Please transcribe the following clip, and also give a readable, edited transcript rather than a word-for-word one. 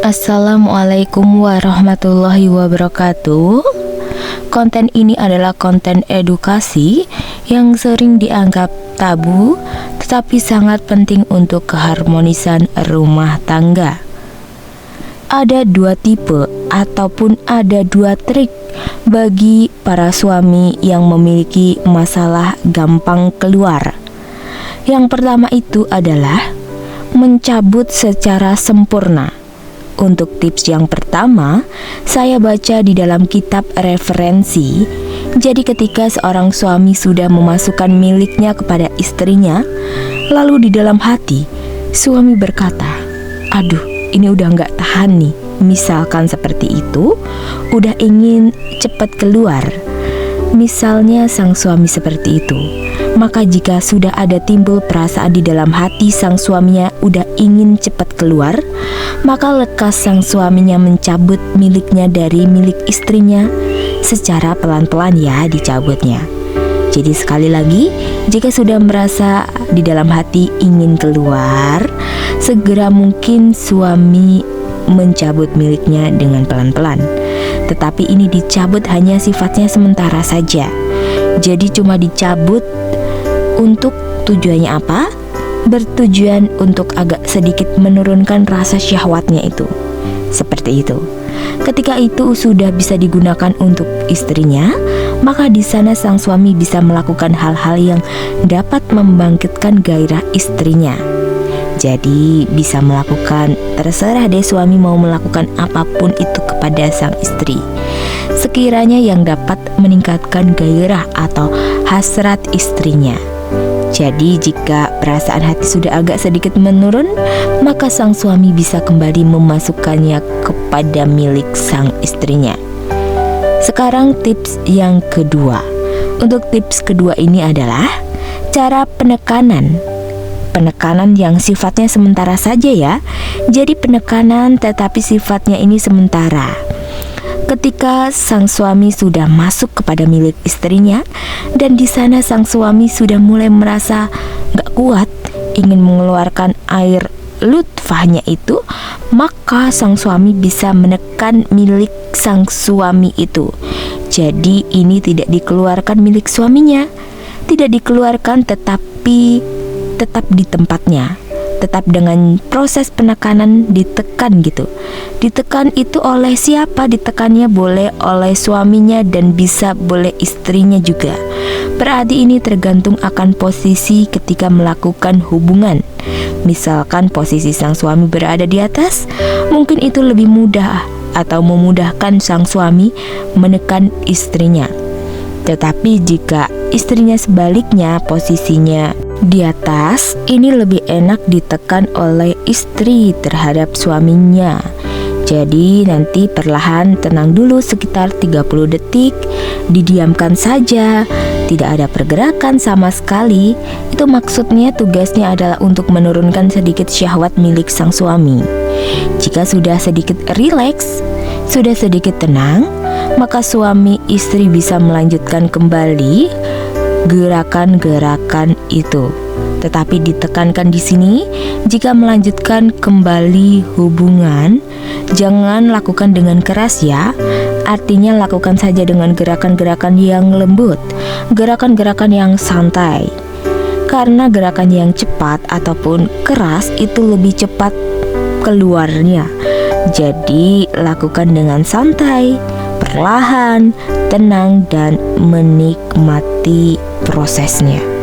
Assalamualaikum warahmatullahi wabarakatuh. Konten ini adalah konten edukasi yang sering dianggap tabu, tetapi sangat penting untuk keharmonisan rumah tangga. Ada dua tipe ataupun ada dua trik bagi para suami yang memiliki masalah gampang keluar. Yang pertama itu adalah mencabut secara sempurna. Untuk tips yang pertama, saya baca di dalam kitab referensi. Jadi ketika seorang suami sudah memasukkan miliknya kepada istrinya, lalu di dalam hati, suami berkata, "Aduh, ini udah gak tahan nih." Misalkan seperti itu, udah ingin cepat keluar. Misalnya sang suami seperti itu. Maka jika sudah ada timbul perasaan di dalam hati sang suaminya udah ingin cepat keluar, maka lekas sang suaminya mencabut miliknya dari milik istrinya secara pelan-pelan ya dicabutnya. Jadi sekali lagi, jika sudah merasa di dalam hati ingin keluar, segera mungkin suami mencabut miliknya dengan pelan-pelan. Tetapi ini dicabut hanya sifatnya sementara saja. Jadi cuma dicabut untuk tujuannya apa? Bertujuan untuk agak sedikit menurunkan rasa syahwatnya itu. Seperti itu. Ketika itu sudah bisa digunakan untuk istrinya, maka di sana sang suami bisa melakukan hal-hal yang dapat membangkitkan gairah istrinya. Jadi bisa melakukan, terserah deh suami mau melakukan apapun itu kepada sang istri, sekiranya yang dapat meningkatkan gairah atau hasrat istrinya. Jadi jika perasaan hati sudah agak sedikit menurun, maka sang suami bisa kembali memasukkannya kepada milik sang istrinya. Sekarang tips yang kedua. Untuk tips kedua ini adalah cara penekanan. Penekanan yang sifatnya sementara saja ya. Jadi penekanan tetapi sifatnya ini sementara. Ketika sang suami sudah masuk kepada milik istrinya dan di sana sang suami sudah mulai merasa gak kuat, ingin mengeluarkan air lutfahnya itu, maka sang suami bisa menekan milik sang suami itu. Jadi ini tidak dikeluarkan milik suaminya, tidak dikeluarkan tetapi tetap di tempatnya. Tetap dengan proses penekanan ditekan gitu. Ditekan itu oleh siapa? Ditekannya boleh oleh suaminya dan bisa boleh istrinya juga. Berarti ini tergantung akan posisi ketika melakukan hubungan. Misalkan posisi sang suami berada di atas, mungkin itu lebih mudah atau memudahkan sang suami menekan istrinya. Tetapi jika istrinya sebaliknya posisinya di atas, ini lebih enak ditekan oleh istri terhadap suaminya. Jadi nanti perlahan tenang dulu sekitar 30 detik, didiamkan saja, tidak ada pergerakan sama sekali. Itu maksudnya tugasnya adalah untuk menurunkan sedikit syahwat milik sang suami. Jika sudah sedikit rileks, sudah sedikit tenang, maka suami istri bisa melanjutkan kembali gerakan-gerakan itu. Tetapi ditekankan di sini, jika melanjutkan kembali hubungan, jangan lakukan dengan keras ya. Artinya lakukan saja dengan gerakan-gerakan yang lembut, gerakan-gerakan yang santai. Karena gerakan yang cepat ataupun keras itu lebih cepat keluarnya. Jadi lakukan dengan santai, perlahan, tenang, dan menikmati prosesnya.